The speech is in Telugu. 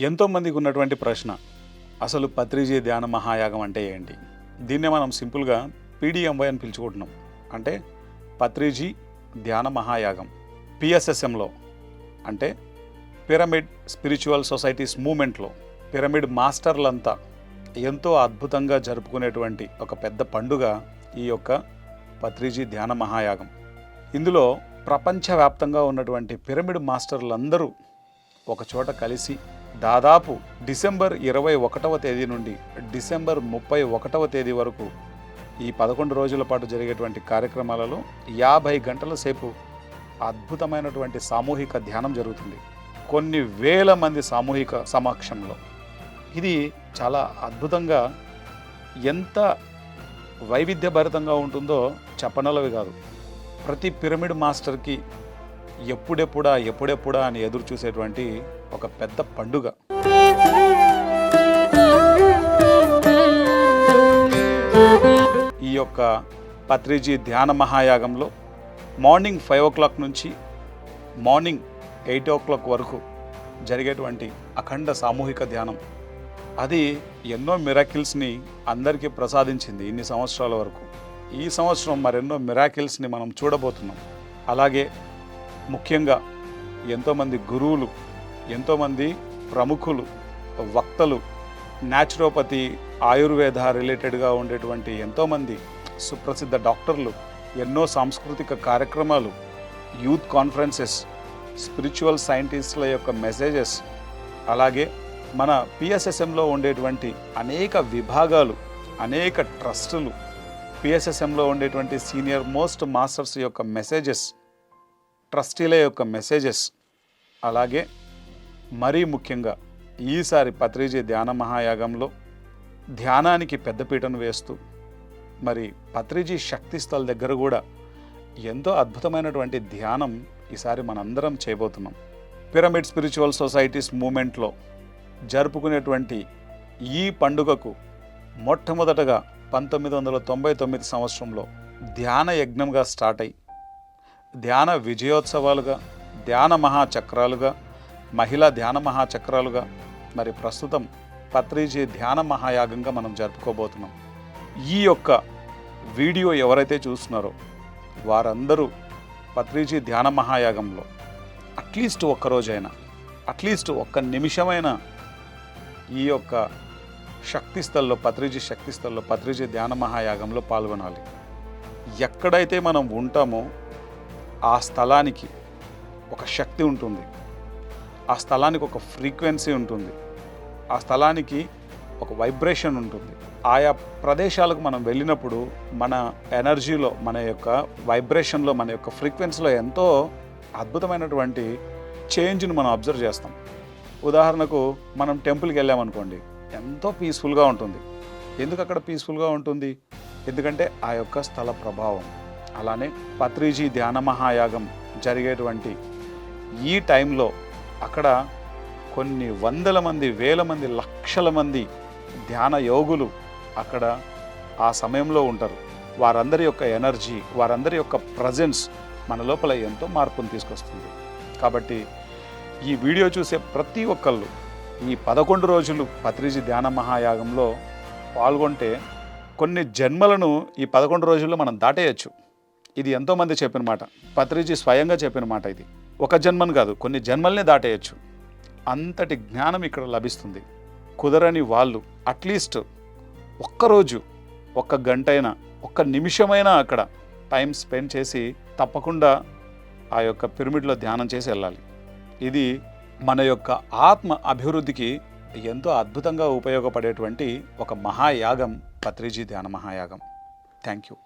ఎంతోమందికి ఉన్నటువంటి ప్రశ్న, అసలు పత్రిజీ ధ్యాన మహాయాగం అంటే ఏంటి? దీన్నే మనం సింపుల్గా పీడిఎంవై అని పిలుచుకుంటున్నాం. అంటే పత్రిజీ ధ్యాన మహాయాగం. పిఎస్ఎస్ఎంలో అంటే పిరమిడ్ స్పిరిచువల్ సొసైటీస్ మూమెంట్లో పిరమిడ్ మాస్టర్లంతా ఎంతో అద్భుతంగా జరుపుకునేటువంటి ఒక పెద్ద పండుగ ఈ యొక్క పత్రిజీ ధ్యాన మహాయాగం. ఇందులో ప్రపంచవ్యాప్తంగా ఉన్నటువంటి పిరమిడ్ మాస్టర్లందరూ ఒకచోట కలిసి దాదాపు డిసెంబర్ 21వ తేదీ నుండి డిసెంబర్ 31వ తేదీ వరకు ఈ 11 రోజుల పాటు జరిగేటువంటి కార్యక్రమాలలో 50 గంటల సేపు అద్భుతమైనటువంటి సామూహిక ధ్యానం జరుగుతుంది. కొన్ని వేల మంది సామూహిక సమక్షంలో. ఇది చాలా అద్భుతంగా, ఎంత వైవిధ్యభరితంగా ఉంటుందో చెప్పనలవి కాదు. ప్రతి పిరమిడ్ మాస్టర్కి ఎప్పుడెప్పుడా అని ఎదురు చూసేటువంటి ఒక పెద్ద పండుగ. ఈ యొక్క పత్రిజీ ధ్యాన మహాయాగంలో మార్నింగ్ 5 o'clock నుంచి మార్నింగ్ 8 o'clock వరకు జరిగేటువంటి అఖండ సామూహిక ధ్యానం, అది ఎన్నో మిరాకిల్స్ని అందరికీ ప్రసాదించింది ఇన్ని సంవత్సరాల వరకు. ఈ సంవత్సరం మరెన్నో మిరాకిల్స్ని మనం చూడబోతున్నాం. అలాగే ముఖ్యంగా ఎంతోమంది గురువులు, ఎంతోమంది ప్రముఖులు, వక్తలు, న్యాచురోపతి, ఆయుర్వేద రిలేటెడ్గా ఉండేటువంటి ఎంతోమంది సుప్రసిద్ధ డాక్టర్లు, ఎన్నో సాంస్కృతిక కార్యక్రమాలు, యూత్ కాన్ఫరెన్సెస్, స్పిరిచువల్ సైంటిస్టుల యొక్క మెసేజెస్, అలాగే మన పిఎస్ఎస్ఎంలో ఉండేటువంటి అనేక విభాగాలు, అనేక ట్రస్టులు, పిఎస్ఎస్ఎంలో ఉండేటువంటి సీనియర్ మోస్ట్ మాస్టర్స్ యొక్క మెసేజెస్, ట్రస్టీల యొక్క మెసేజెస్, అలాగే మరీ ముఖ్యంగా ఈసారి పత్రిజీ ధ్యాన మహాయాగంలో ధ్యానానికి పెద్దపీటను వేస్తూ మరి పత్రిజీ శక్తి స్థల్ దగ్గర కూడా ఎంతో అద్భుతమైనటువంటి ధ్యానం ఈసారి మనందరం చేయబోతున్నాం. పిరమిడ్ స్పిరిచువల్ సొసైటీస్ మూమెంట్లో జరుపుకునేటువంటి ఈ పండుగకు మొట్టమొదటగా 1999 సంవత్సరంలో ధ్యాన యజ్ఞంగా స్టార్ట్ అయ్యి ధ్యాన విజయోత్సవాలుగా, ధ్యాన మహాచక్రాలుగా, మహిళా ధ్యాన మహాచక్రాలుగా, మరి ప్రస్తుతం పత్రిజీ ధ్యాన మహాయాగంగా మనం జరుపుకోబోతున్నాం. ఈ యొక్క వీడియో ఎవరైతే చూస్తున్నారో వారందరూ పత్రిజీ ధ్యాన మహాయాగంలో అట్లీస్ట్ ఒక్కరోజైనా, అట్లీస్ట్ ఒక్క నిమిషమైనా ఈ యొక్క శక్తిస్థల్లో, పత్రిజీ శక్తిస్థల్లో, పత్రిజీ ధ్యాన మహాయాగంలో పాల్గొనాలి. ఎక్కడైతే మనం ఉంటామో ఆ స్థలానికి ఒక శక్తి ఉంటుంది, ఆ స్థలానికి ఒక ఫ్రీక్వెన్సీ ఉంటుంది, ఆ స్థలానికి ఒక వైబ్రేషన్ ఉంటుంది. ఆయా ప్రదేశాలకు మనం వెళ్ళినప్పుడు మన ఎనర్జీలో, మన యొక్క వైబ్రేషన్లో, మన యొక్క ఫ్రీక్వెన్సీలో ఎంతో అద్భుతమైనటువంటి చేంజ్ని మనం అబ్జర్వ్ చేస్తాం. ఉదాహరణకు మనం టెంపుల్కి వెళ్ళామనుకోండి, ఎంతో పీస్ఫుల్గా ఉంటుంది. ఎందుకు అక్కడ పీస్ఫుల్గా ఉంటుంది? ఎందుకంటే ఆ యొక్క స్థల ప్రభావం. అలానే పత్రిజీ ధ్యాన మహాయాగం జరిగేటువంటి ఈ టైంలో అక్కడ కొన్ని వందల మంది, వేల మంది, లక్షల మంది ధ్యాన యోగులు అక్కడ ఆ సమయంలో ఉంటారు. వారందరి యొక్క ఎనర్జీ, వారందరి యొక్క ప్రజెన్స్ మన లోపల ఎంతో మార్పును తీసుకొస్తుంది. కాబట్టి ఈ వీడియో చూసే ప్రతి ఒక్కళ్ళు ఈ 11 రోజులు పత్రిజీ ధ్యాన మహాయాగంలో పాల్గొంటే కొన్ని జన్మలను ఈ 11 రోజుల్లో మనం దాటేయచ్చు. ఇది ఎంతోమంది చెప్పిన మాట, పత్రిజీ స్వయంగా చెప్పిన మాట. ఇది ఒక జన్మను కాదు, కొన్ని జన్మల్ని దాటేయచ్చు. అంతటి జ్ఞానం ఇక్కడ లభిస్తుంది. కుదరని వాళ్ళు అట్లీస్ట్ ఒక్కరోజు, ఒక్క గంటైనా, ఒక్క నిమిషమైనా అక్కడ టైం స్పెండ్ చేసి తప్పకుండా ఆ యొక్క పిరమిడ్లో ధ్యానం చేసి వెళ్ళాలి. ఇది మన యొక్క ఆత్మ అభివృద్ధికి ఎంతో అద్భుతంగా ఉపయోగపడేటువంటి ఒక మహాయాగం పత్రిజీ ధ్యాన మహాయాగం. Thank you.